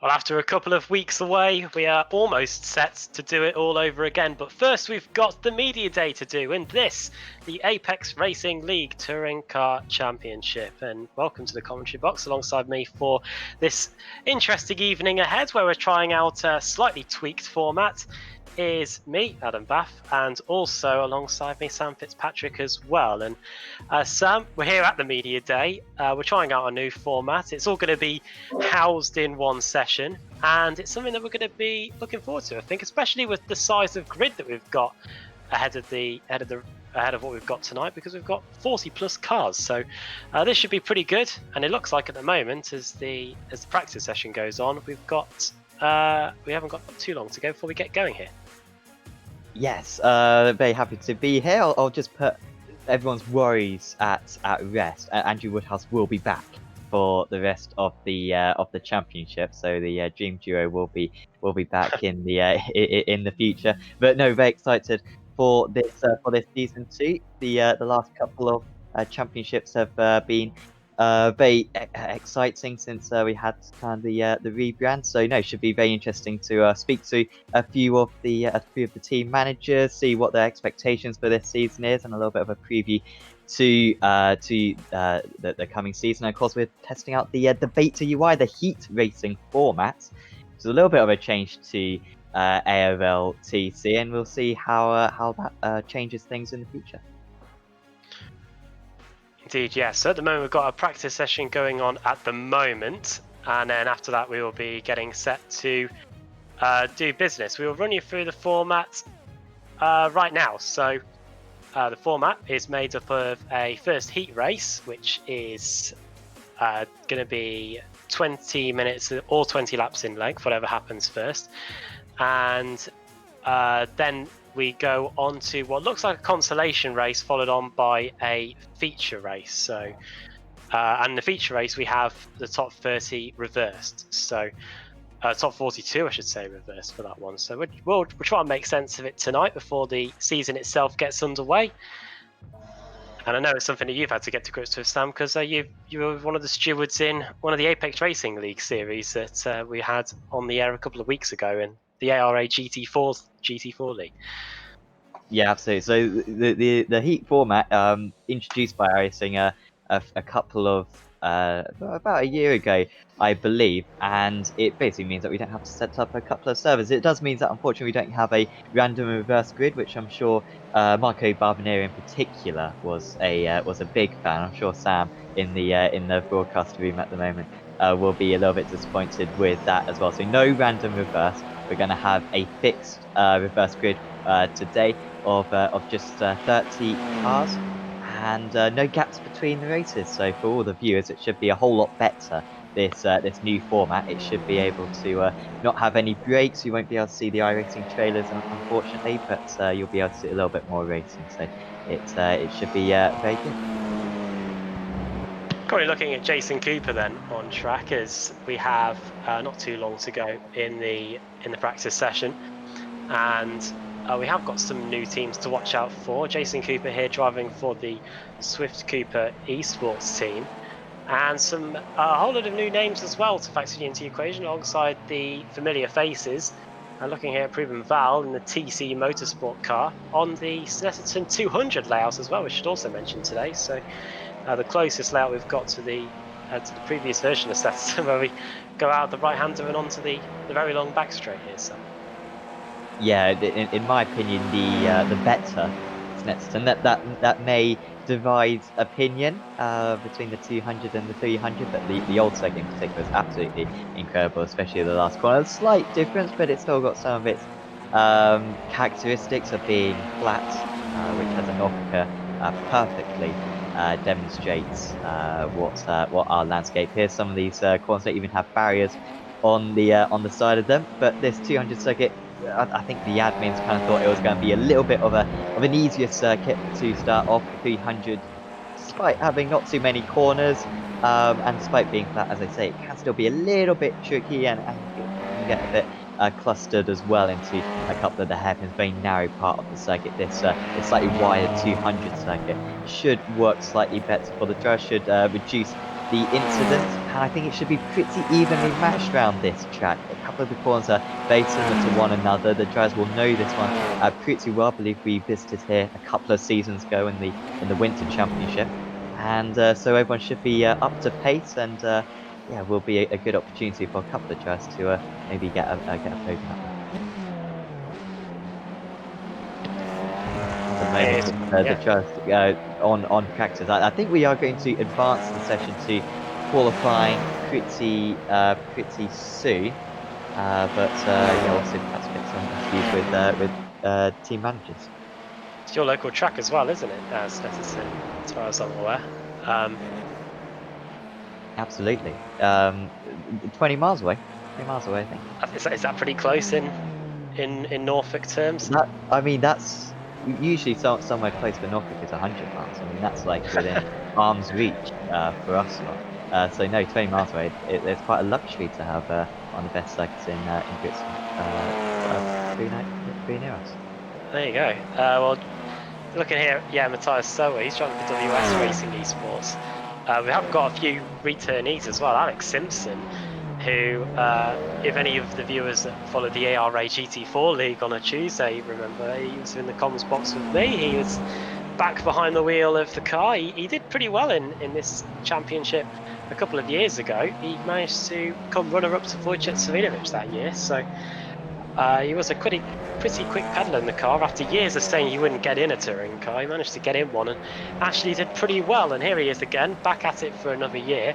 Well, after a couple of weeks away, we are almost set to do it all over again. But first, we've got the media day to do, and this, the Apex Racing League Touring Car Championship. And welcome to the commentary box alongside me for this interesting evening ahead, where we're trying out a slightly tweaked format. Is me, Adam Bath, and also alongside me, Sam Fitzpatrick as well. And Sam, we're here at the media day. We're trying out a new format. It's all going to be housed in one session, and it's something that we're going to be looking forward to. I think, especially with the size of grid that we've got ahead of what we've got tonight, because we've got 40 plus cars. So this should be pretty good. And it looks like at the moment, as the practice session goes on, we haven't got too long to go before we get going here. Yes, very happy to be here. I'll just put everyone's worries at rest. Andrew Woodhouse will be back for the rest of the championship, so the Dream Duo will be back in the future. But no, very excited for this season 2. The last couple of championships have been very exciting since we had kind of the rebrand. So no, should be very interesting to speak to a few of the team managers, see what their expectations for this season is, and a little bit of a preview to the coming season. And of course, we're testing out the beta UI, the heat racing format. It's a little bit of a change to ARLTC, and we'll see how that changes things in the future. Indeed, yes. So at the moment, we've got a practice session going on at the moment, and then after that, we will be getting set to do business. We will run you through the format right now. So the format is made up of a first heat race, which is going to be 20 minutes or 20 laps in length, whatever happens first. And then we go on to what looks like a consolation race, followed on by a feature race. So, and the feature race, we have the top 30 reversed. So, top 42, I should say, reversed for that one. So we'll try and make sense of it tonight before the season itself gets underway. And I know it's something that you've had to get to grips with, Sam, because you were one of the stewards in one of the Apex Racing League series that we had on the air a couple of weeks ago in the ARA GT4 League. Yeah, absolutely. So the heat format introduced by iRacing a couple of about a year ago, I believe, and it basically means that we don't have to set up a couple of servers. It does mean that unfortunately we don't have a random reverse grid, which I'm sure Marco Barbonero in particular was a big fan. I'm sure Sam in the broadcast room at the moment will be a little bit disappointed with that as well. So no random reverse. We're going to have a fixed reverse grid today of just 30 cars, and no gaps between the races. So for all the viewers, it should be a whole lot better. This new format, it should be able to not have any breaks. You won't be able to see the iRacing trailers, unfortunately, but you'll be able to see a little bit more racing. So it should be very good. Currently looking at Jason Cooper then on track, as we have not too long to go in the practice session, and we have got some new teams to watch out for. Jason Cooper here driving for the Swift Cooper esports team, and a whole lot of new names as well to factor into the equation alongside the familiar faces. Looking here at Proven Val in the TC Motorsport car on the Snetterton 200 layout as well, we should also mention today. So the closest layout we've got to the previous version of Snetterton, where we go out the right-hander and onto the very long back straight here. So. Yeah, in my opinion, the better Snetterton. That may divide opinion between the 200 and the 300, but the old circuit in particular is absolutely incredible, especially the last corner. A slight difference, but it's still got some of its characteristics of being flat, which as a Norfolker perfectly demonstrates what our landscape is. Some of these corners don't even have barriers on the side of them, but this 200 circuit, I think the admins kind of thought it was going to be a little bit of an easier circuit to start off. 300, despite having not too many corners, and despite being flat, as I say, it can still be a little bit tricky, and you can get a bit clustered as well into a couple of the hairpins. Very narrow part of the circuit. This slightly wider 200 circuit should work slightly better for the driver. Should reduce the incident, and I think it should be pretty evenly matched around this track. A couple of the corners are very similar to one another. The drivers will know this one pretty well. I believe we visited here a couple of seasons ago in the Winter Championship, and so everyone should be up to pace, and yeah, will be a good opportunity for a couple of drivers to maybe get a podium up there. At the moment, the drivers on practice, I think we are going to advance the session to qualifying pretty soon. But yeah, also perhaps get some interviews with team managers. It's your local track as well, isn't it? Snetterton, as far as I'm aware. Absolutely. 20 miles away. 20 miles away, I think. Is that pretty close in Norfolk terms? I mean, that's usually somewhere close for Norfolk is 100 miles. I mean, that's like within arm's reach for us lot. So no, 20 miles away. It's quite a luxury to have one of the best circuits in Bristol pretty near us. There you go. Well, looking here, yeah, Matthias Sower, he's driving for WS Racing Esports. We have got a few returnees as well. Alex Simpson, who, if any of the viewers that followed the ARA GT4 League on a Tuesday, remember, he was in the comms box with me. He was back behind the wheel of the car. He did pretty well in this championship a couple of years ago. He managed to come runner-up to Wojciech Savinovic that year, so he was a pretty quick pedaler in the car. After years of saying he wouldn't get in a touring car, he managed to get in one and actually did pretty well. And here he is again, back at it for another year.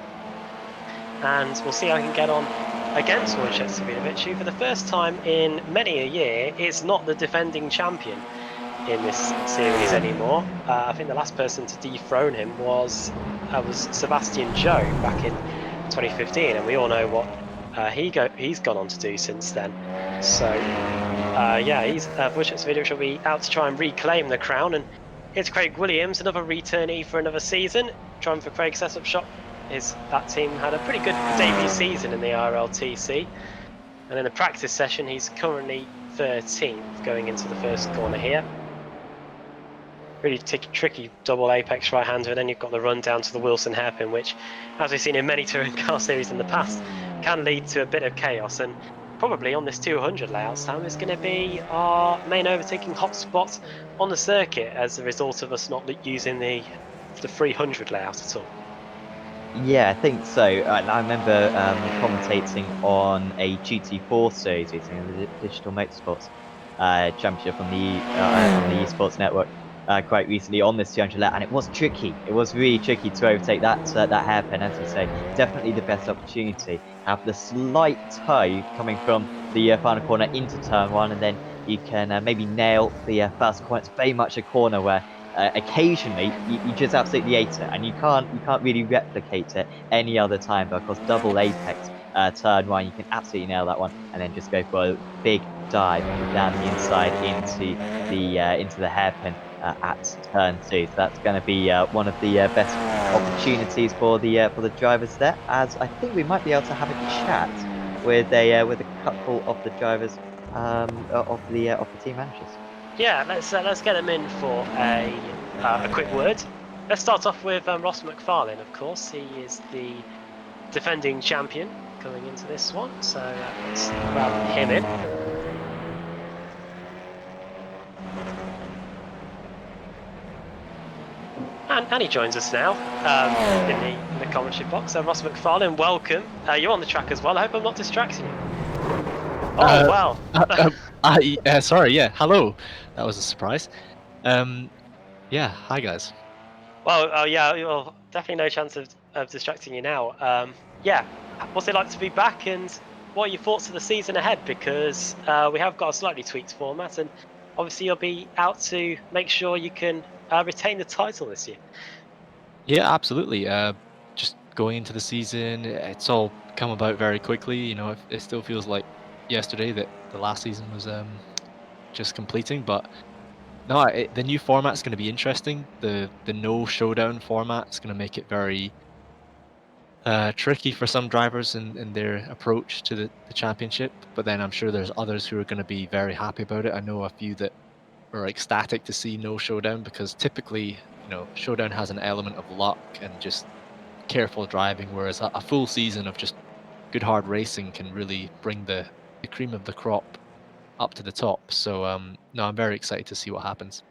And we'll see how he can get on against Wojciech Savinovic, who for the first time in many a year is not the defending champion in this series anymore. I think the last person to dethrone him was Sebastian Joe back in 2015, and we all know what he's gone on to do since then. So yeah, Wojciech Savinovic will be out to try and reclaim the crown. And here's Craig Williams, another returnee for another season, trying for Craig's setup shop. That team had a pretty good debut season in the ARLTC, and in the practice session he's currently 13th going into the first corner here. Really tricky double apex right-hander, and then you've got the run down to the Wilson hairpin, which, as we've seen in many touring car series in the past, can lead to a bit of chaos. And probably on this 200 layout, Sam, is going to be our main overtaking hotspot on the circuit as a result of us not using the 300 layout at all. Yeah, I think so. I remember commentating on a GT4 series using the Digital Motorsports Championship on the Esports Network quite recently on this 200 lap, and it was tricky. It was really tricky to overtake that hairpin, as you say. Definitely the best opportunity. Have the slight toe coming from the final corner into turn one, and then you can maybe nail the first corner. It's very much a corner where occasionally you just absolutely hate it, and you can't really replicate it any other time. But of course, double apex turn one, you can absolutely nail that one, and then just go for a big dive down the inside into the hairpin at turn two. So that's going to be one of the best opportunities for the drivers there, as I think we might be able to have a chat with a couple of the drivers of the team managers. Yeah, let's get them in for a quick word. Let's start off with Ross McFarlane, of course. He is the defending champion going into this one, so let's grab him in. And he joins us now in the commentary box. Ross McFarlane, welcome. You're on the track as well. I hope I'm not distracting you. Oh, wow. Sorry, yeah, hello. That was a surprise. Yeah, hi guys. Well, yeah, well, definitely no chance of distracting you now. Yeah, what's it like to be back, and what are your thoughts of the season ahead? Because we have got a slightly tweaked format, and obviously you'll be out to make sure you can retain the title this year. Yeah, absolutely. Just going into the season, it's all come about very quickly. You know, it still feels like yesterday that the last season was just completing, but no, the new format's going to be interesting. The no showdown format's going to make it very tricky for some drivers in their approach to the championship. But then I'm sure there's others who are going to be very happy about it. I know a few that are ecstatic to see no showdown, because typically, you know, showdown has an element of luck and just careful driving, whereas a full season of just good hard racing can really bring the cream of the crop up to the top. So no, I'm very excited to see what happens.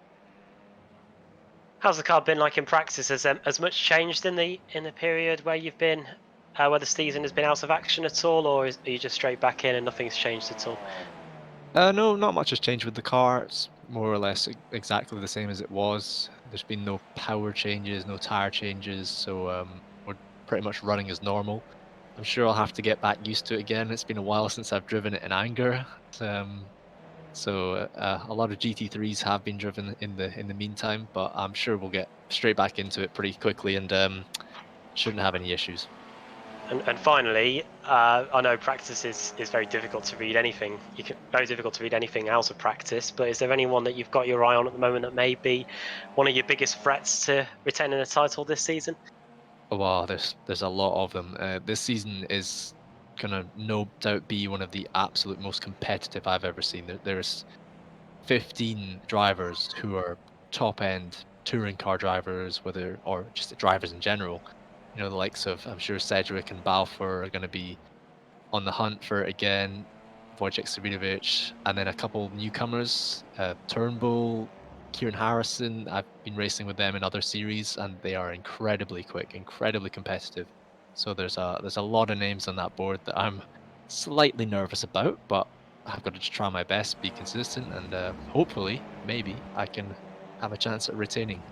How's the car been like in practice? Has much changed in the period where you've been, where the season has been out of action at all, or are you just straight back in and nothing's changed at all? No, not much has changed with the car. It's more or less exactly the same as it was. There's been no power changes, no tire changes, so we're pretty much running as normal. I'm sure I'll have to get back used to it again. It's been a while since I've driven it in anger. So a lot of GT3s have been driven in the meantime, but I'm sure we'll get straight back into it pretty quickly and shouldn't have any issues. And finally, I know practice is very difficult to read anything. Very difficult to read anything out of practice. But is there anyone that you've got your eye on at the moment that may be one of your biggest threats to retaining a title this season? Oh, wow, there's a lot of them. This season is gonna no doubt be one of the absolute most competitive I've ever seen. There's 15 drivers who are top end touring car drivers, whether or just drivers in general. You know, the likes of, I'm sure Cedric and Balfour are going to be on the hunt for it again, Wojciech Sabinovic, and then a couple newcomers, Turnbull, Kieran Harrison. I've been racing with them in other series, and they are incredibly quick, incredibly competitive. So there's a lot of names on that board that I'm slightly nervous about, but I've got to just try my best, be consistent, and hopefully, maybe I can have a chance at retaining.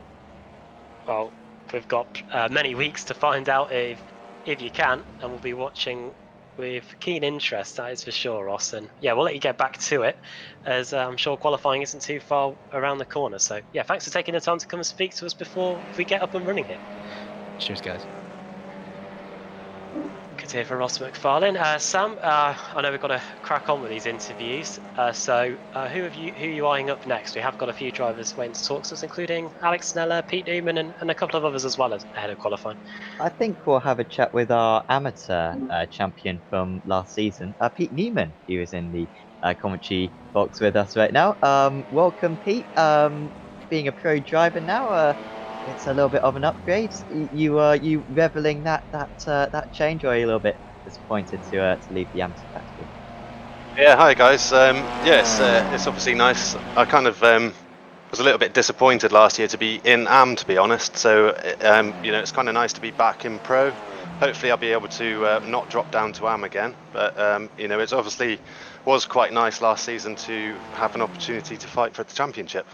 Well, we've got many weeks to find out if you can, and we'll be watching with keen interest, that is for sure, Ross. And yeah, we'll let you get back to it, as I'm sure qualifying isn't too far around the corner. So yeah, thanks for taking the time to come and speak to us before we get up and running here. Cheers, guys. Good to hear from Ross McFarlane. Sam, I know we've got to crack on with these interviews. So who are you eyeing up next? We have got a few drivers waiting to talk to us, including Alex Nella, Pete Newman, and a couple of others as well as ahead of qualifying. I think we'll have a chat with our amateur champion from last season, Pete Newman, who is in the commentary box with us right now. Welcome, Pete. Being a pro driver now, it's a little bit of an upgrade. You reveling that change, or are you a little bit disappointed to leave the amateur category? Yeah, hi guys. It's obviously nice. I kind of was a little bit disappointed last year to be in AM, to be honest. So it's kind of nice to be back in pro. Hopefully, I'll be able to not drop down to AM again. But it's obviously was quite nice last season to have an opportunity to fight for the championship.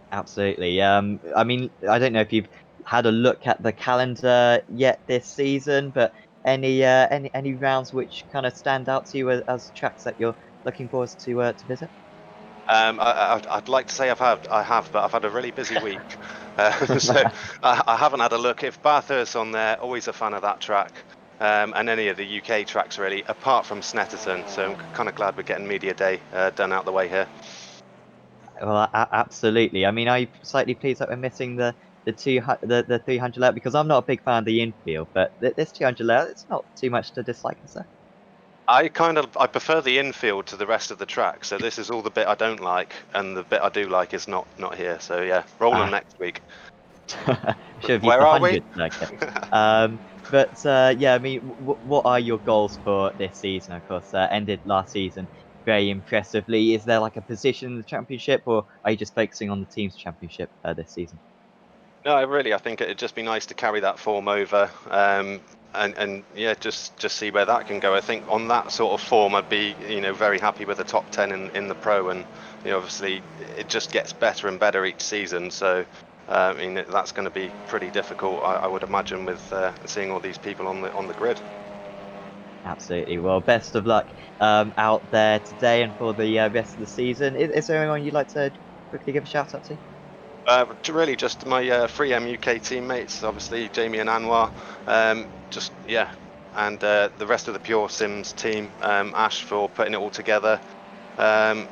Absolutely. I mean, I don't know if you've had a look at the calendar yet this season, but any rounds which kind of stand out to you as tracks that you're looking forward to visit? I'd like to say I have, but I've had a really busy week, so I haven't had a look. If Bathurst on there, always a fan of that track, and any of the UK tracks really, apart from Snetterton. So I'm kind of glad we're getting Media Day done out the way here. Well, absolutely. I mean, are you slightly pleased that we're missing the 300 layout? Because I'm not a big fan of the infield, but this 200 layout, it's not too much to dislike, is there? I prefer the infield to the rest of the track. So this is all the bit I don't like, and the bit I do like is not here. So yeah, roll them next week. Should have Where are we? But yeah, I mean, what are your goals for this season? Of course, ended last season very impressively. Is there like a position in the championship, or are you just focusing on the team's championship this season? No, I think it'd just be nice to carry that form over, and yeah, just see where that can go. I think on that sort of form, I'd be very happy with the top 10 in the pro, and obviously it just gets better and better each season. So I mean that's going to be pretty difficult, I would imagine, with seeing all these people on the grid. Absolutely. Well, best of luck out there today and for the rest of the season. Is there anyone you'd like to quickly give a shout out to? Really, just my 3M UK teammates, obviously Jamie and Anwar, and the rest of the Pure Sims team, Ash for putting it all together. And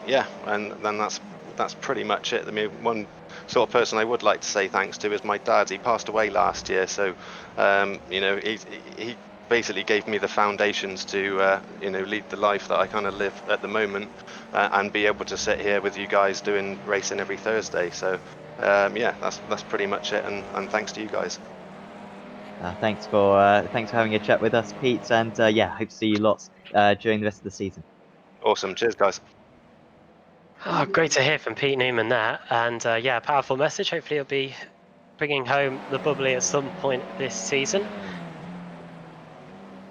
then that's pretty much it. I mean, one sort of person I would like to say thanks to is my dad. He passed away last year, so he basically gave me the foundations to lead the life that I kind of live at the moment, and be able to sit here with you guys doing racing every Thursday. So that's pretty much it, and thanks to you guys. Thanks for having a chat with us, Pete, and yeah, hope to see you lots during the rest of the season. Awesome. Cheers, guys. Oh, great to hear from Pete Newman there, and yeah, powerful message. Hopefully, he'll be bringing home the bubbly at some point this season.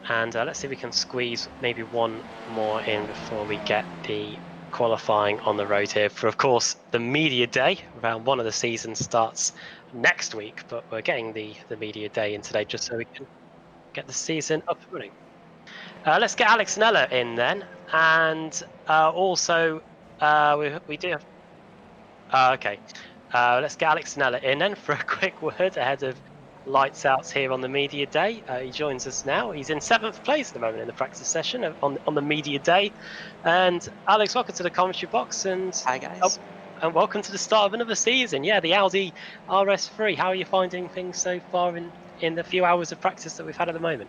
And let's see if we can squeeze maybe one more in before we get the qualifying on the road here. For, of course, the media day. Round 1 of the season starts next week, but we're getting the media day in today just so we can get the season up and running. Let's get Alex Nella in then, and also we do have. Okay, let's get Alex Nella in then for a quick word ahead of lights outs here on the media day. He joins us now. He's in 7th place at the moment in the practice session on the media day. And Alex, welcome to the commentary box, and Hi guys. and welcome to the start of another season. Yeah, the Audi RS3. How are you finding things so far in the few hours of practice that we've had at the moment?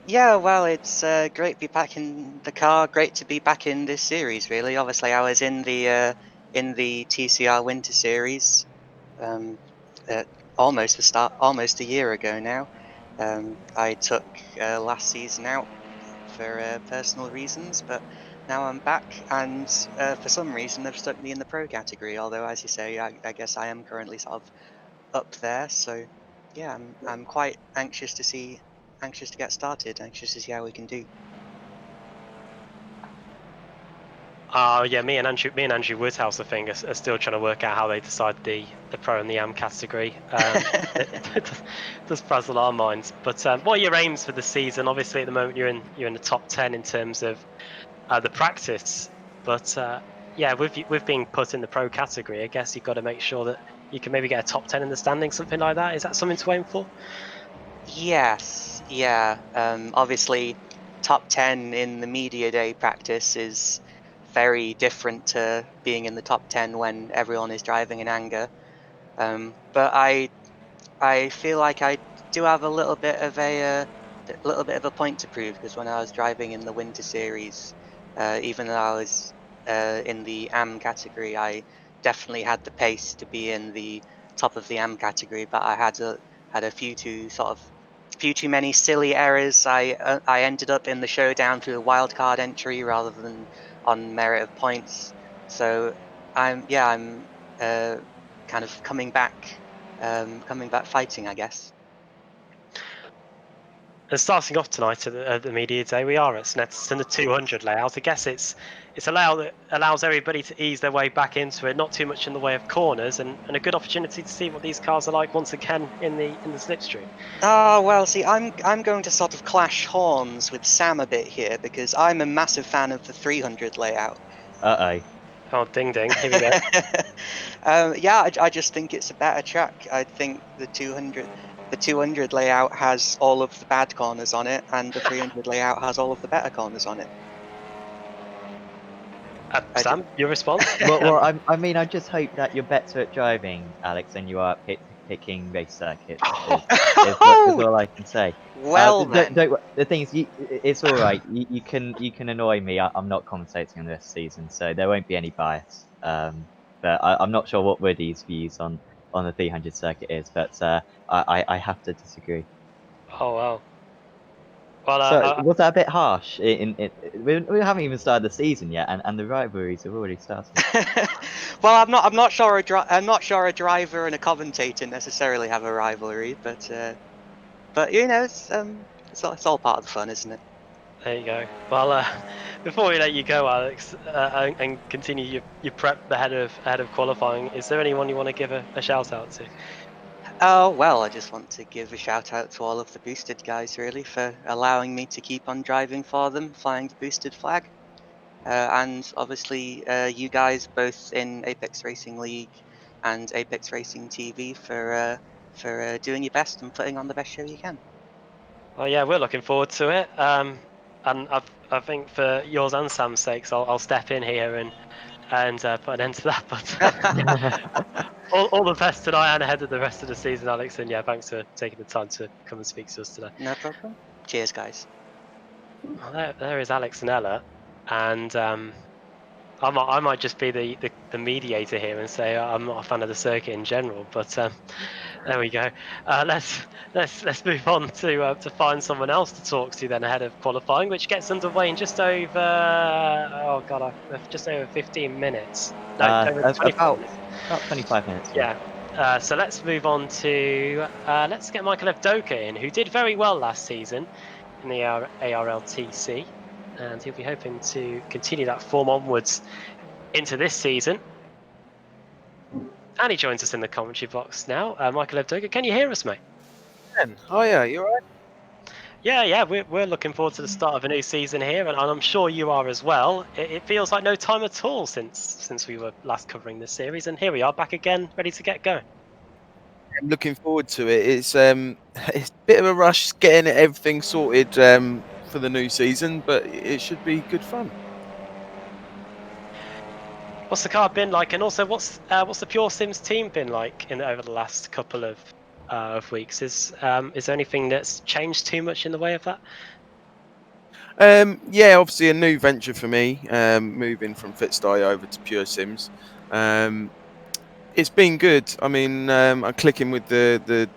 Yeah, well, it's great to be back in the car. Great to be back in this series. Really, obviously, I was in the TCR Winter Series, almost a year ago now. I took last season out for personal reasons, but now I'm back, and for some reason they've stuck me in the pro category. Although, as you say, I guess I am currently sort of up there. So yeah, I'm quite anxious to get started, anxious to see how we can do. Yeah, me and Andrew Woodhouse, I think, are still trying to work out how they decide the pro and the AM category. It does puzzle our minds. But what are your aims for the season? Obviously, at the moment you're in the top 10 in terms of the practice. But yeah, with being put in the pro category, I guess you've got to make sure that you can maybe get a top 10 in the standing, something like that. Is that something to aim for? Yes, yeah. Obviously, top 10 in the media day practice is very different to being in the top 10 when everyone is driving in anger. But I feel like I do have a little bit of a point to prove, because when I was driving in the Winter Series, even though I was in the AM category, I definitely had the pace to be in the top of the AM category. But I had a few too many silly errors. I ended up in the showdown through a wildcard entry rather than on merit of points. So I'm kind of coming back fighting, I guess. And starting off tonight at the media day, we are at Snetterton, the 200 layout. I guess it's a layout that allows everybody to ease their way back into it, not too much in the way of corners, and a good opportunity to see what these cars are like once again in the slipstream. Oh, well, see, I'm going to sort of clash horns with Sam a bit here, because I'm a massive fan of the 300 layout. Oh, ding ding! Here we go. Yeah, I just think it's a better track. I think the 200 layout has all of the bad corners on it, and the 300 layout has all of the better corners on it. Sam, your response? Well, I mean, I just hope that you're better at driving, Alex, than you are at picking race circuits. Is all I can say. Well then. The thing is, it's all right. You can annoy me. I'm not commentating on this season, so there won't be any bias. But I'm not sure what Woody's views on the 300 circuit is, but I have to disagree. Oh wow. Well, So was that a bit harsh? We haven't even started the season yet, and the rivalries have already started. Well, I'm not sure a driver and a commentator necessarily have a rivalry, but you know, it's all part of the fun, isn't it? there you go. Well, before we let you go, Alex, and continue your prep ahead of qualifying, is there anyone you want to give a shout out to? Oh, well, I just want to give a shout out to all of the boosted guys, really, for allowing me to keep on driving for them, flying the boosted flag. And obviously, you guys both in Apex Racing League and Apex Racing TV for doing your best and putting on the best show you can. Well, yeah, we're looking forward to it. And I think for yours and Sam's sakes, I'll step in here and put an end to that. But all the best tonight and ahead of the rest of the season, Alex. And yeah, thanks for taking the time to come and speak to us today. No problem. Cheers, guys. Well, there is Alex Nella, and I might just be the mediator here and say I'm not a fan of the circuit in general, but there we go. Let's move on to find someone else to talk to then ahead of qualifying, which gets underway in just over just over 15 minutes. No, over 24 minutes. About 25 minutes. Yeah. So let's move on to let's get Michael Doka in, who did very well last season in the ARLTC, and he'll be hoping to continue that form onwards into this season. And he joins us in the commentary box now. Michael Doka, can you hear us, mate? Oh yeah, you alright? Yeah, we're looking forward to the start of a new season here, and I'm sure you are as well. It feels like no time at all since we were last covering this series, and here we are back again, ready to get going. I'm looking forward to it. It's a bit of a rush getting everything sorted for the new season, but it should be good fun. What's the car been like, and also what's the Pure Sims team been like over the last couple of weeks? Is there anything that's changed too much in the way of that? Yeah, obviously a new venture for me, moving from FitSty over to Pure Sims. It's been good. I mean, I'm clicking with the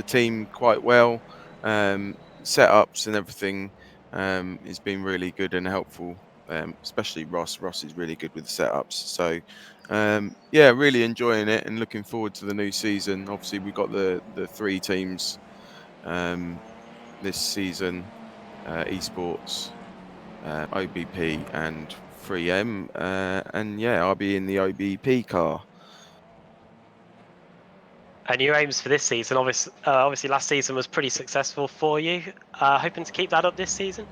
team quite well. Setups and everything has been really good and helpful. Especially Ross. Ross is really good with the setups. So, yeah, really enjoying it and looking forward to the new season. Obviously, we've got the 3 teams this season: esports, OBP, and 3M. And yeah, I'll be in the OBP car. And your aims for this season, obviously last season was pretty successful for you. Hoping to keep that up this season?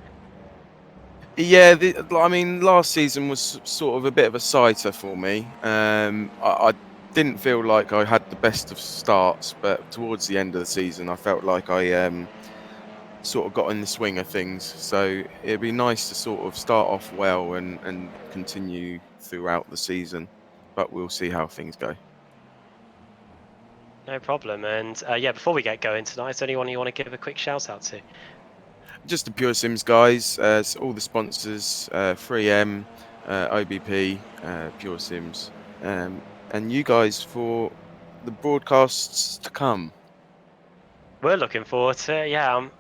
Yeah, I mean, last season was sort of a bit of a sighter for me. I didn't feel like I had the best of starts, but towards the end of the season, I felt like I sort of got in the swing of things. So it'd be nice to sort of start off well and continue throughout the season, but we'll see how things go. No problem. And yeah, before we get going tonight, is there anyone you want to give a quick shout out to? Just the Pure Sims guys, all the sponsors, 3M, OBP, Pure Sims, and you guys for the broadcasts to come. We're looking forward to it. Yeah, I'm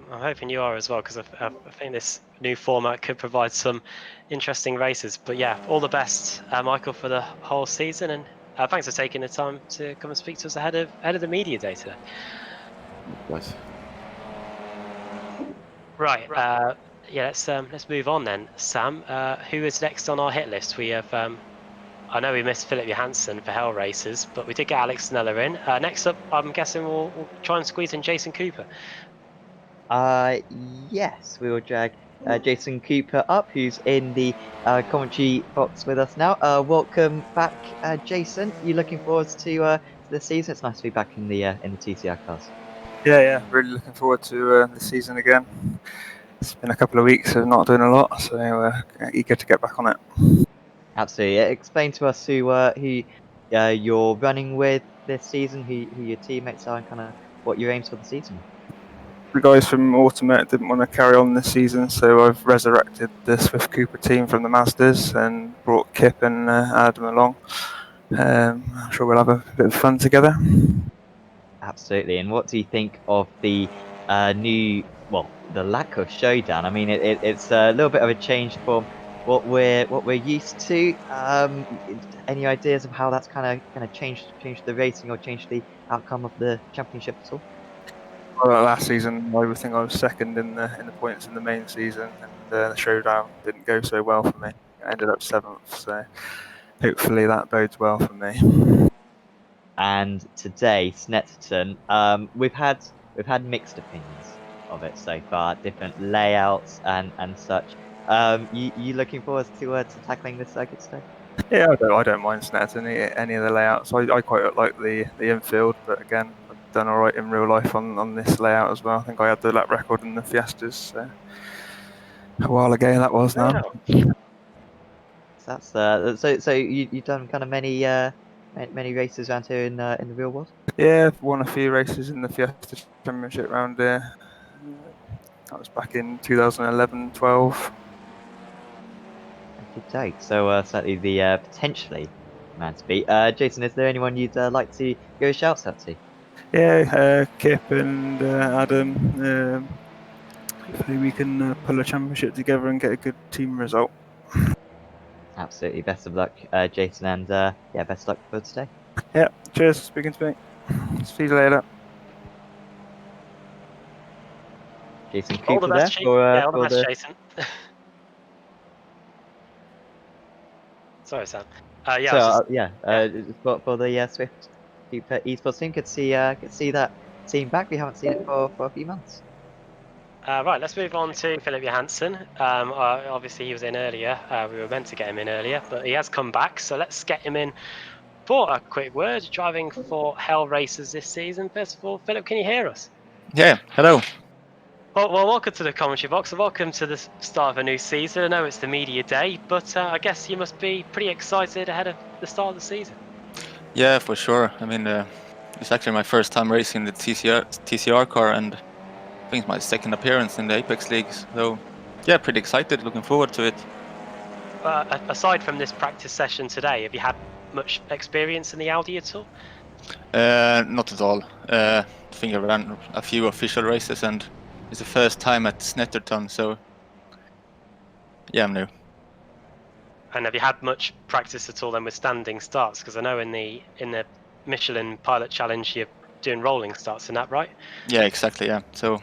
hoping you are as well, because I think this new format could provide some interesting races. But yeah, all the best, Michael, for the whole season, and thanks for taking the time to come and speak to us ahead of the media day today. Right. Right. Yeah. Let's move on then, Sam. Who is next on our hit list? We have. I know we missed Philippe Hansen for Hell Racers, but we did get Alex Nella in. Next up, I'm guessing we'll try and squeeze in Jason Cooper. Yes, we will drag Jason Cooper up, who's in the commentary box with us now. Welcome back, Jason. You looking forward to the season? It's nice to be back in the TCR cars. Yeah, really looking forward to the season again. It's been a couple of weeks of not doing a lot, so eager to get back on it. Absolutely. Explain to us who you're running with this season, who your teammates are, and kind of what your aims for the season. The guys from Automet didn't want to carry on this season, so I've resurrected the Swift Cooper team from the Masters and brought Kip and Adam along. I'm sure we'll have a bit of fun together. Absolutely. And what do you think of the the lack of showdown? I mean, it's a little bit of a change from what we're used to. Any ideas of how that's kind of change the racing or change the outcome of the championship at all? Well, last season, I think I was second in the points in the main season, and the showdown didn't go so well for me. I ended up 7th, so hopefully that bodes well for me. And today, Snetterton, we've had mixed opinions of it so far, different layouts and such. You looking forward to tackling this circuit today? Yeah, I don't mind Snetterton, any of the layouts. I quite like the infield, but again, I've done alright in real life on this layout as well. I think I had the lap record in the Fiestas, so a while ago that was now. So that's so you've done kind of many races around here in the real world? Yeah, I've won a few races in the Fiesta Championship round there. That was back in 2011-12. Okay, so certainly the potentially man to beat. Jason, is there anyone you'd like to go shouts out to? Yeah, Kip and Adam. Hopefully we can pull a championship together and get a good team result. Absolutely. Best of luck, Jason, and yeah, best of luck for today. Yeah, cheers for speaking to me. See you later. Jason All the Cooper there best, yeah, all the for best, the Jason. Sorry, Sam. Yeah, I was so just, for the Swift Cooper esports team. Good to see that team back. We haven't seen it for a few months. right, let's move on to Philippe Hansen. Obviously, he was in earlier. We were meant to get him in earlier, but he has come back. So let's get him in for a quick word. Driving for Hell Racers this season. First of all, Philip, can you hear us? Yeah, hello. Well, welcome to the commentary box and welcome to the start of a new season. I know it's the media day, but I guess you must be pretty excited ahead of the start of the season. Yeah, for sure. I mean, it's actually my first time racing the TCR car, and I think it's my second appearance in the Apex Leagues. So, yeah, pretty excited. Looking forward to it. Aside from this practice session today, have you had much experience in the Audi at all? Not at all. I think I ran a few official races, and it's the first time at Snetterton. So, yeah, I'm new. And have you had much practice at all then with standing starts? Because I know in the Michelin Pilot Challenge you're doing rolling starts, isn't that right? Yeah, exactly. Yeah. So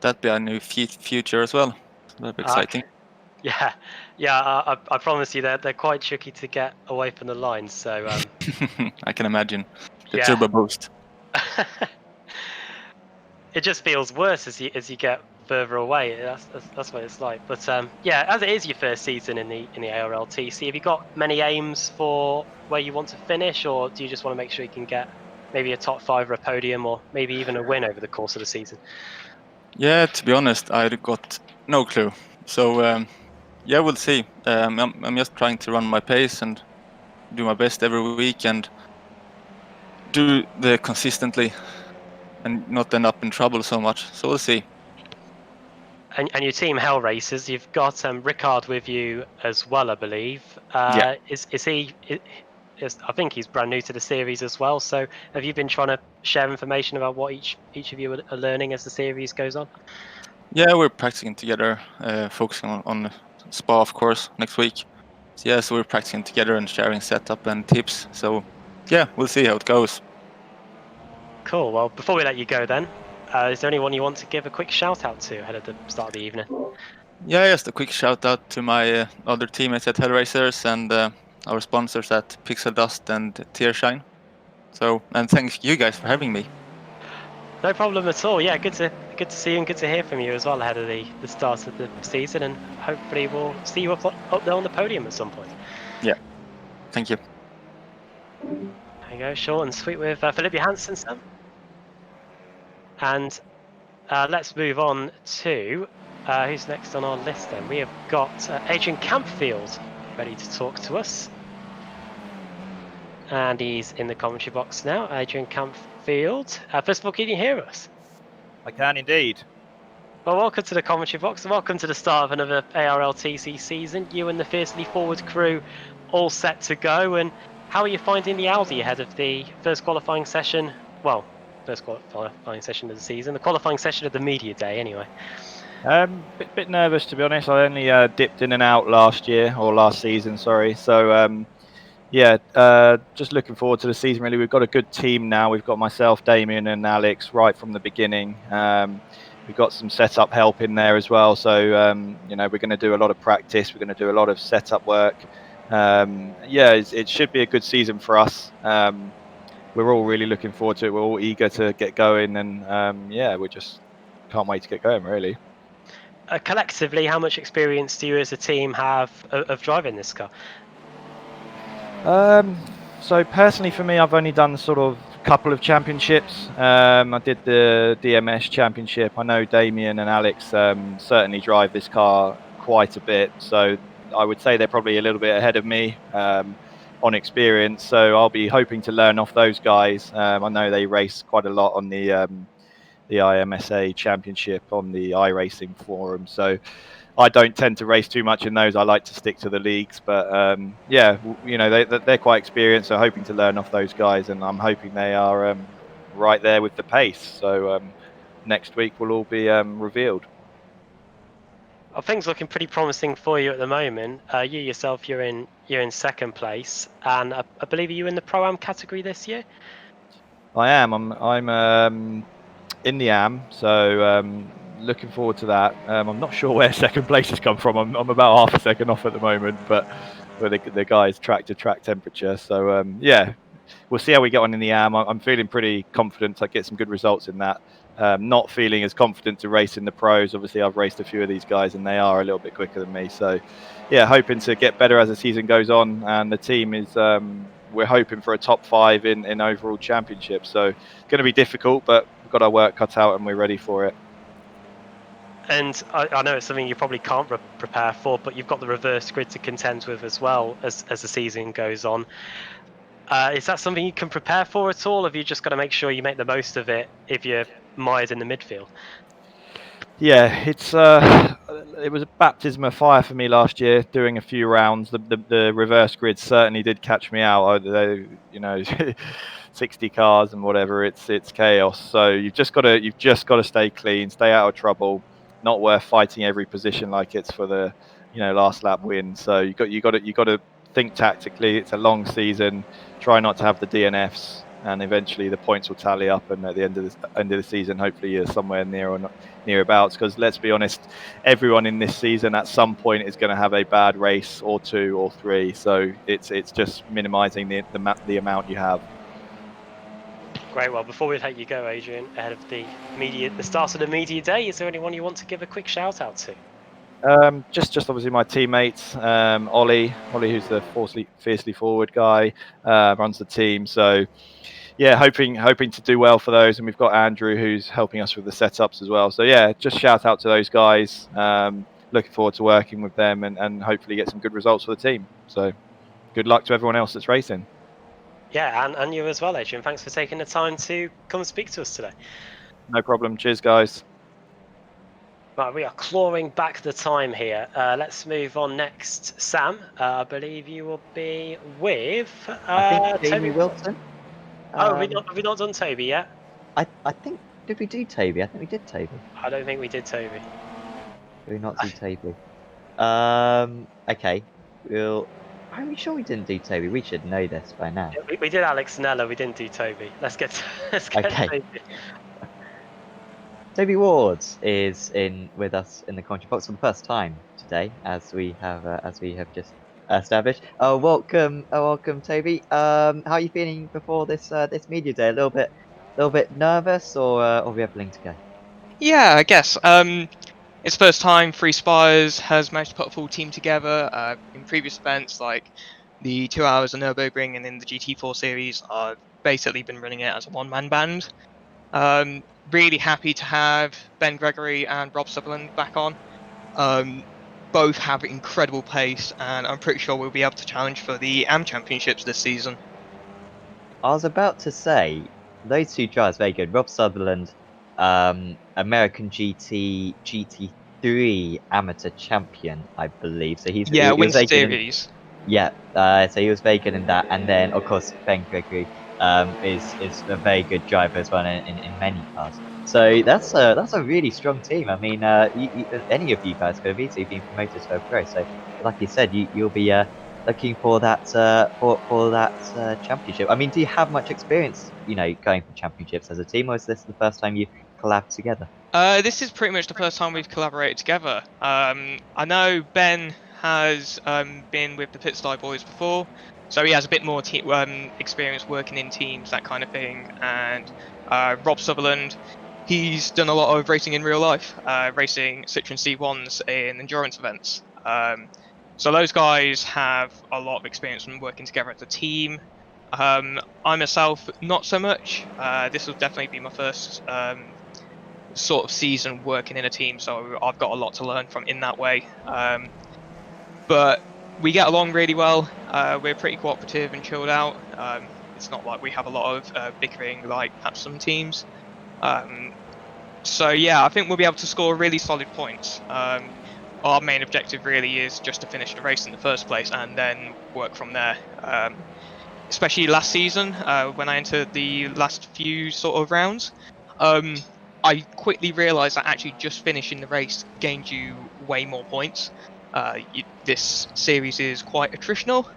that'd be a new future as well. So that'd be exciting. Okay. Yeah. I promise you they're quite tricky to get away from the lines. So I can imagine the yeah. turbo boost. It just feels worse as you get further away. That's what it's like. But yeah, as it is your first season in the ARLTC, have you got many aims for where you want to finish, or do you just want to make sure you can get maybe a top 5 or a podium, or maybe even a win over the course of the season? Yeah, to be honest, I got no clue. So yeah, we'll see. I'm just trying to run my pace and do my best every week and do the consistently and not end up in trouble so much. So we'll see. And your team Hell Racers, you've got Rickard with you as well, I believe. Yeah. Is he? I think he's brand new to the series as well. So have you been trying to share information about what each of you are learning as the series goes on? Yeah, we're practicing together, focusing on Spa, of course, next week. So, yeah, so we're practicing together and sharing setup and tips. So yeah, we'll see how it goes. Cool. Well, before we let you go then, is there anyone you want to give a quick shout out to ahead of the start of the evening? Yeah, just a quick shout out to my other teammates at Hellraisers and our sponsors at Pixel Dust and Tearshine. So, and thank you guys for having me. No problem at all. Yeah, good to see you and good to hear from you as well ahead of the start of the season, and hopefully we'll see you up there on the podium at some point. Yeah, thank you. There you go, short and sweet with Philippe Hansen, Sam. And let's move on to who's next on our list then. We have got Adrian Campfield ready to talk to us. And he's in the commentary box now. Adrian Campfield. First of all, can you hear us? I can indeed. Well, welcome to the commentary box and welcome to the start of another ARLTC season. You and the Fiercely Forward crew all set to go. And how are you finding the Audi ahead of the first qualifying session? Well, first qualifying session of the season, the qualifying session of the media day anyway. Bit nervous, to be honest. I only dipped in and out last season, sorry. So yeah, just looking forward to the season. Really, we've got a good team now. We've got myself, Damien, and Alex right from the beginning. We've got some setup help in there as well. So you know, we're going to do a lot of practice. We're going to do a lot of setup work. Yeah, it should be a good season for us. We're all really looking forward to it. We're all eager to get going, and yeah, we just can't wait to get going, really. Collectively, how much experience do you as a team have of driving this car? So personally for me, I've only done sort of a couple of championships. I did the DMS championship. I know Damien and Alex certainly drive this car quite a bit. So I would say they're probably a little bit ahead of me on experience. So I'll be hoping to learn off those guys. I know they race quite a lot on the IMSA championship on the iRacing forum. So I don't tend to race too much in those. I like to stick to the leagues, but yeah, you know, they're quite experienced. So hoping to learn off those guys, and I'm hoping they are right there with the pace. So next week will all be revealed. Well, things looking pretty promising for you at the moment. You yourself, you're in second place, and I believe you in the Pro-Am category this year. I am. I'm in the AM, so looking forward to that. I'm not sure where second place has come from. I'm about half a second off at the moment, but the guys track to track temperature. So yeah, we'll see how we get on in the AM. I'm feeling pretty confident to get some good results in that. Not feeling as confident to race in the pros. Obviously, I've raced a few of these guys, and they are a little bit quicker than me. So yeah, hoping to get better as the season goes on, and the team is. We're hoping for a top 5 in overall championship. So it's going to be difficult, but we've got our work cut out and we're ready for it. And I know it's something you probably can't prepare for, but you've got the reverse grid to contend with as well as the season goes on. Is that something you can prepare for at all? Have you just got to make sure you make the most of it if you're mired in the midfield? Yeah, it was a baptism of fire for me last year doing a few rounds. The reverse grid certainly did catch me out. You know, 60 cars and whatever. It's chaos. So you've just got to stay clean, stay out of trouble. Not worth fighting every position like it's for the last lap win. So you got to think tactically. It's a long season. Try not to have the DNFs, and eventually the points will tally up. And at the end of the season, hopefully you're somewhere near or not. Nearabouts, because let's be honest, everyone in this season at some point is going to have a bad race or 2 or 3. So it's just minimising the amount you have. Great. Well, before we let you go, Adrian, ahead of the start of the media day, is there anyone you want to give a quick shout out to? Just obviously my teammates, Ollie, who's the fiercely forward guy, runs the team. So yeah, hoping to do well for those, and we've got Andrew who's helping us with the setups as well. So yeah, just shout out to those guys. Looking forward to working with them and hopefully get some good results for the team. So good luck to everyone else that's racing. Yeah, and you as well, Adrian. Thanks for taking the time to come and speak to us today. No problem. Cheers, guys. Right, we are clawing back the time here. Let's move on next. Sam, I believe you will be with I think Jamie Toby Wilson. Oh, have we not done Toby yet? I think, did we do Toby? I think we did Toby. I don't think we did Toby. Did we not do Toby? Okay. Are we sure we didn't do Toby? We should know this by now. Yeah, we did Alex Nella, we didn't do Toby. Let's get Okay. Toby. Toby Ward is in with us in the commentary box for the first time today, as we have just established. Welcome, Toby. How are you feeling before this media day? A little bit nervous, or we everything to go? Yeah, I guess. It's first time Free Spires has managed to put a full team together. In previous events, like the 2 hours of Nürburgring and in the GT4 series, I've basically been running it as a one-man band. Really happy to have Ben Gregory and Rob Sutherland back on. Both have incredible pace, and I'm pretty sure we'll be able to challenge for the AM Championships this season. I was about to say, those two drivers very good. Rob Sutherland, American GT3 amateur champion, I believe. So he wins was series. So he was very good in that. And then, of course, Ben Gregory is a very good driver as well in many cars. So that's a really strong team. I mean, any of you guys could have easily been promoted to a pro. So, like you said, you'll be looking for that championship. I mean, do you have much experience, going for championships as a team, or is this the first time you collab together? This is pretty much the first time we've collaborated together. I know Ben has been with the Pit Style Boys before, so he has a bit more experience working in teams, that kind of thing. And Rob Sutherland, he's done a lot of racing in real life, racing Citroen C1s in endurance events. So those guys have a lot of experience in working together as a team. I myself, not so much. This will definitely be my first sort of season working in a team, so I've got a lot to learn from in that way. But we get along really well. We're pretty cooperative and chilled out. It's not like we have a lot of bickering like perhaps some teams. So yeah, I think we'll be able to score really solid points. our main objective really is just to finish the race in the first place and then work from there. Especially last season, when I entered the last few sort of rounds, I quickly realised that actually just finishing the race gained you way more points. This series is quite attritional,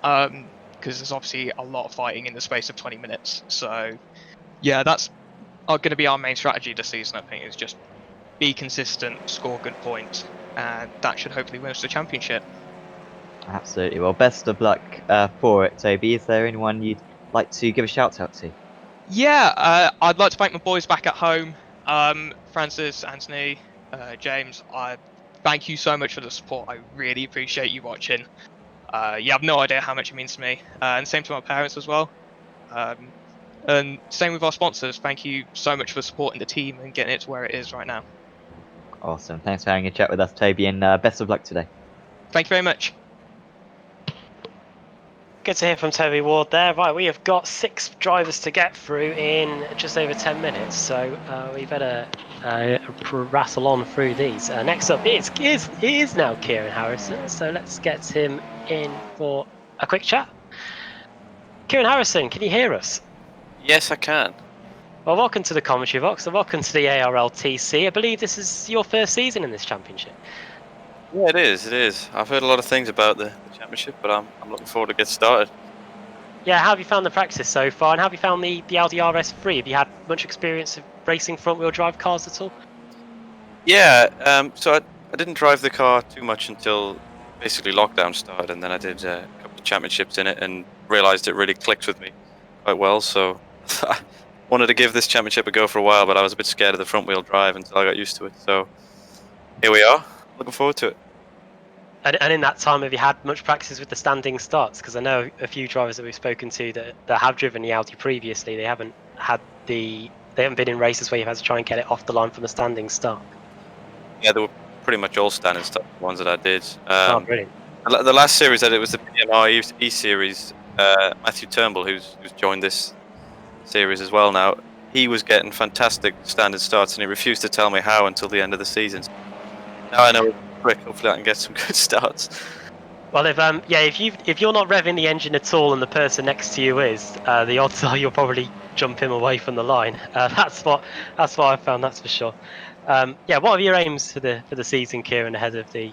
because there's obviously a lot of fighting in the space of 20 minutes. So, yeah, that's going to be our main strategy this season, I think, is just be consistent, score good points, and that should hopefully win us the championship. Absolutely. Well, best of luck for it, Toby. Is there anyone you'd like to give a shout out to? Yeah, I'd like to thank my boys back at home, Francis, Anthony, James. I thank you so much for the support. I really appreciate you watching. You have no idea how much it means to me, and same to my parents as well. And same with our sponsors. Thank you so much for supporting the team and getting it to where it is right now. Awesome. Thanks for having a chat with us, Toby, and best of luck today. Thank you very much. Good to hear from Toby Ward there. Right, we have got 6 drivers to get through in just over 10 minutes, so we better rattle on through these. Next up is now Kieran Harrison, so let's get him in for a quick chat. Kieran Harrison, can you hear us? Yes, I can. Well, welcome to the commentary box and welcome to the ARLTC. I believe this is your first season in this championship. Yeah, it is. It is. I've heard a lot of things about the championship, but I'm looking forward to get started. Yeah, how have you found the practice so far, and how have you found the Audi RS3? Have you had much experience of racing front-wheel drive cars at all? Yeah. So I didn't drive the car too much until basically lockdown started, and then I did a couple of championships in it and realised it really clicked with me quite well. So I wanted to give this championship a go for a while, but I was a bit scared of the front-wheel drive until I got used to it. So here we are. Looking forward to it. And in that time, have you had much practice with the standing starts? Because I know a few drivers that we've spoken to that have driven the Audi previously, they haven't been in races where you've had to try and get it off the line from a standing start. Yeah, they were pretty much all standing stuff, the ones that I did. Oh, brilliant. The last series I did was the PMR E-Series. Matthew Turnbull, who's joined this series as well now, he was getting fantastic standing starts, and he refused to tell me how until the end of the season. Now I know it's quick. Hopefully I can get some good starts. Well, if you're not revving the engine at all, and the person next to you is, the odds are you'll probably jump him away from the line. That's what I found. That's for sure. What are your aims for the season, Kieran, ahead of the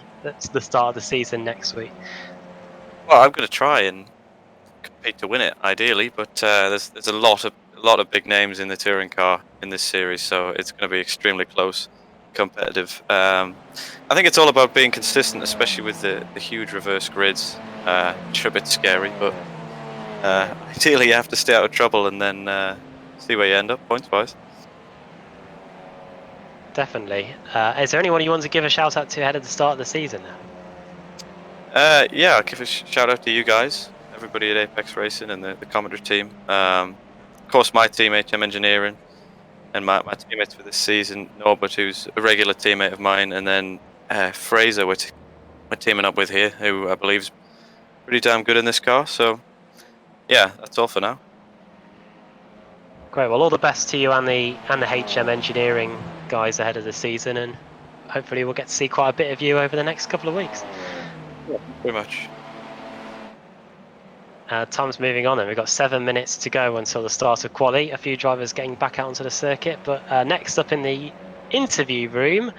start of the season next week? Well, I'm going to try and compete to win it, ideally, but there's a lot of big names in the touring car in this series, so it's going to be extremely close, competitive. I think it's all about being consistent, especially with the huge reverse grids, which are a bit scary, but ideally you have to stay out of trouble and then see where you end up points wise. Definitely. Is there anyone you want to give a shout out to ahead of the start of the season now? Yeah, I'll give a shout out to you guys, everybody at Apex Racing and the commentary team. Of course, my team, HM Engineering, and my teammates for this season, Norbert, who's a regular teammate of mine, and then Fraser, we're teaming up with here, who I believe is pretty damn good in this car. So, yeah, that's all for now. Great. Well, all the best to you and the HM Engineering guys ahead of the season, and hopefully we'll get to see quite a bit of you over the next couple of weeks. Yeah, very much. Time's moving on, and we've got 7 minutes to go until the start of quali. A few drivers getting back out onto the circuit, but next up in the interview room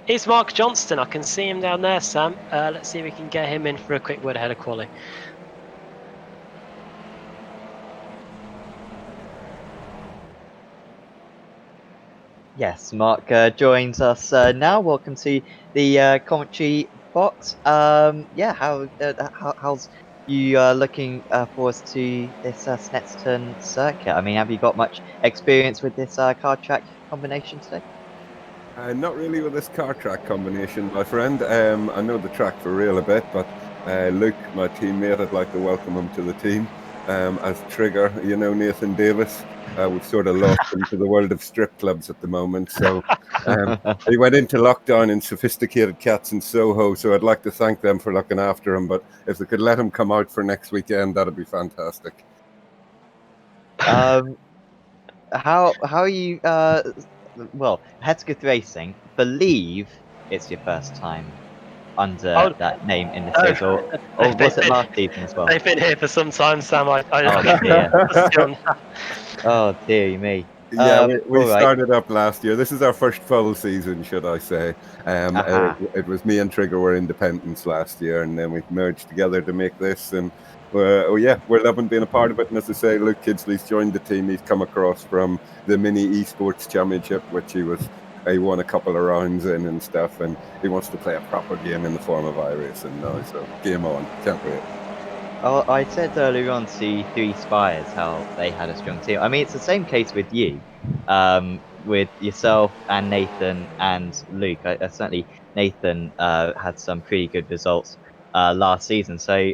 is Mark Johnston. I can see him down there, Sam. Let's see if we can get him in for a quick word ahead of quali. Yes, Mark joins us now. Welcome to the commentary box. How's you looking forward to this Snetterton circuit? I mean, have you got much experience with this car track combination today? Not really with this car track combination, my friend. I know the track for real a bit, but Luke, my teammate, I'd like to welcome him to the team. As Trigger, you know, Nathan Davis, we've sort of lost him to the world of strip clubs at the moment. So he went into lockdown in Sophisticated Cats in Soho, so I'd like to thank them for looking after him. But if they could let him come out for next weekend, that'd be fantastic. How are you? Well, Headsgood Racing, believe it's your first time under that name in the series, or was it last season as well? They've been here for some time, Sam. Oh dear. Still not. Oh dear me. Yeah, we all right. started up last year. This is our first full season, should I say. It was me and Trigger were independents last year, and then we merged together to make this. And we're loving being a part of it. And as I say, Luke Kidsley's joined the team. He's come across from the Mini Esports Championship, which he won a couple of rounds in and stuff. And he wants to play a proper game in the form of iRacing now. So game on. Can't wait. Oh, I said earlier on to Three Spires how they had a strong team. I mean, it's the same case with you, with yourself and Nathan and Luke. Certainly, Nathan had some pretty good results last season. So,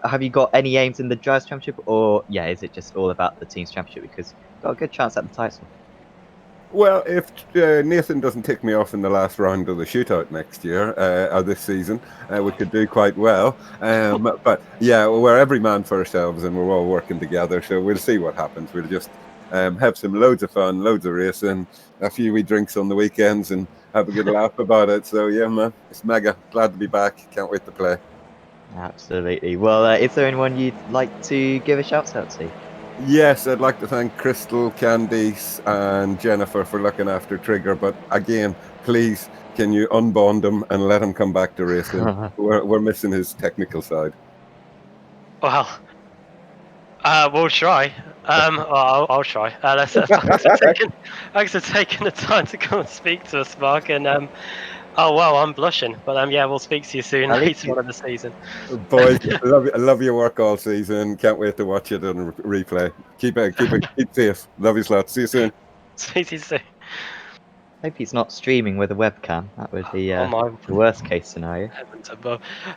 have you got any aims in the Drivers' Championship, or is it just all about the Teams Championship? Because you've got a good chance at the title. Well, if Nathan doesn't take me off in the last round of the shootout next year, or this season, we could do quite well. But yeah, we're every man for ourselves, and we're all working together. So we'll see what happens. We'll just have loads of fun, loads of racing, a few wee drinks on the weekends, and have a good laugh about it. So yeah, man, it's mega. Glad to be back. Can't wait to play. Absolutely. Well, is there anyone you'd like to give a shout out to? Yes, I'd like to thank Crystal, Candice, and Jennifer for looking after Trigger. But again, please, can you unbond him and let him come back to racing? We're missing his technical side. Well, we'll try. I'll try. Thanks for taking the time to come and speak to us, Mark. And I'm blushing. But we'll speak to you soon later on in the season. Boys, I love your work all season. Can't wait to watch it on replay. Keep safe. Love you, lot. See you soon. See you soon. Hope he's not streaming with a webcam. That would be the worst case scenario.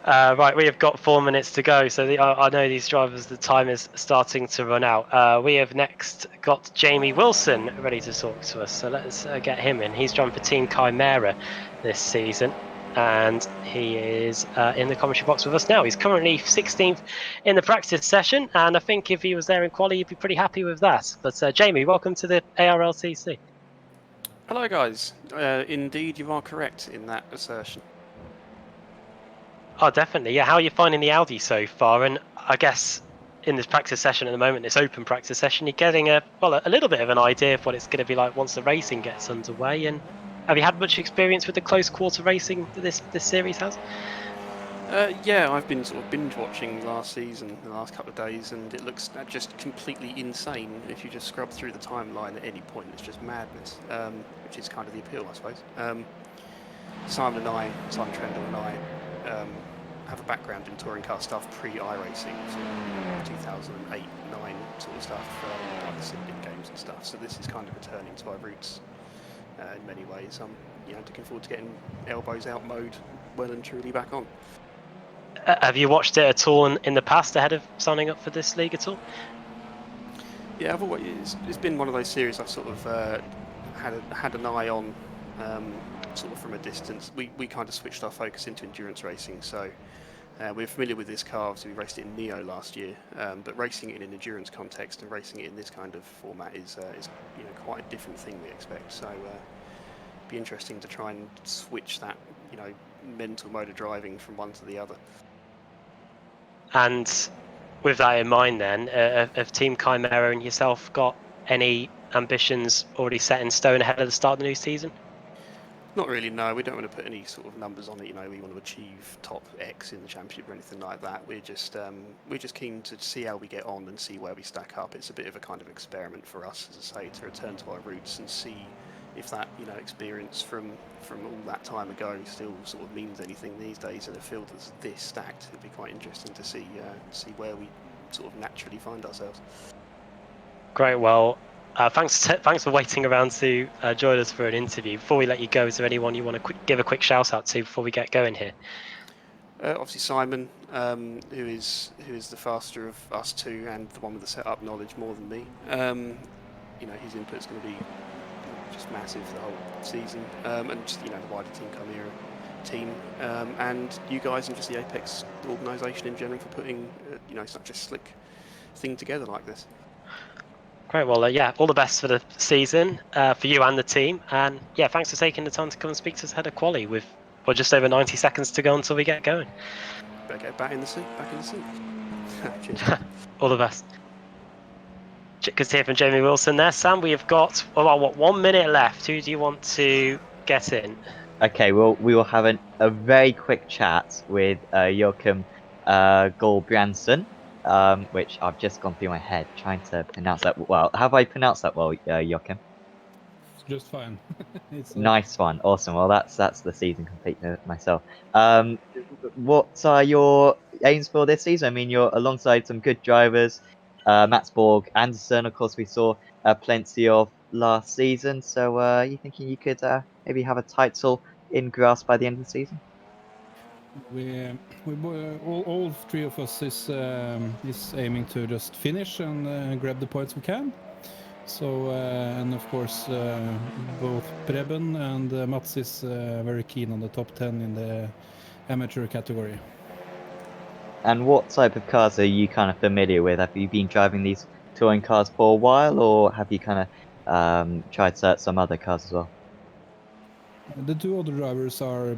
Right, we have got 4 minutes to go. So I know these drivers, the time is starting to run out. We have next got Jamie Wilson ready to talk to us. So let's get him in. He's driving for Team Chimera this season, and he is in the commentary box with us now. He's currently 16th in the practice session, and I think if he was there in quali, he'd be pretty happy with that. But Jamie, welcome to the ARLTC. Hello guys, indeed you are correct in that assertion. Oh definitely, yeah. How are you finding the Audi so far? And I guess in this practice session at the moment, this open practice session, you're getting a little bit of an idea of what it's going to be like once the racing gets underway. And have you had much experience with the close quarter racing that this series has? Yeah, I've been sort of binge watching last season, the last couple of days, and it looks just completely insane. If you just scrub through the timeline at any point, it's just madness, which is kind of the appeal, I suppose. Simon Trendle and I have a background in touring car stuff pre-iRacing, so 2008, 9 sort of stuff, like the Simbin games and stuff. So this is kind of returning to our roots in many ways. I'm looking forward to getting elbows out mode well and truly back on. Have you watched it at all in the past ahead of signing up for this league at all? Yeah, it's been one of those series I've sort of had an eye on, sort of from a distance. We kind of switched our focus into endurance racing, so we're familiar with this car. Obviously, we raced it in Neo last year, but racing it in an endurance context and racing it in this kind of format is quite a different thing we expect. So it'd be interesting to try and switch that mental mode of driving from one to the other. And with that in mind then, have Team Chimera and yourself got any ambitions already set in stone ahead of the start of the new season? Not really, no. We don't want to put any sort of numbers on it. We want to achieve top X in the championship or anything like that. We're just keen to see how we get on and see where we stack up. It's a bit of a kind of experiment for us, as I say, to return to our roots and see if that experience from all that time ago still sort of means anything these days in a field that's this stacked. It'd be quite interesting to see where we sort of naturally find ourselves. Great. Well, thanks for waiting around to join us for an interview. Before we let you go, is there anyone you want to give a quick shout out to before we get going here? Obviously Simon, who is the faster of us two and the one with the setup knowledge more than me. His input's going to be just massive for the whole season, and just the wider Team Chimera team, and you guys and just the Apex organisation in general for putting such a slick thing together like this. Great. Well, all the best for the season for you and the team, and thanks for taking the time to come and speak to us ahead of quali. We've Well, just over 90 seconds to go until we get going. Better get back in the seat. Back in the seat. Cheers. All the best. Good to hear from Jamie Wilson there. Sam, we have got 1 minute left. Who do you want to get in? Okay, well, we will have a very quick chat with Joakim Gulbrandsen, which I've just gone through my head trying to pronounce that well. Have I pronounced that well, Joakim? Just fine. It's Nice one, awesome. Well, that's the season complete myself. What are your aims for this season? I mean, you're alongside some good drivers, Mats Borg, Anderson, of course, we saw plenty of last season. So, are you thinking you could maybe have a title in grasp by the end of the season? All three of us is aiming to just finish and grab the points we can. So and of course both Preben and Mats is very keen on the top 10 in the amateur category. And what type of cars are you kind of familiar with? Have you been driving these touring cars for a while, or have you kind of tried some other cars as well? The two other drivers are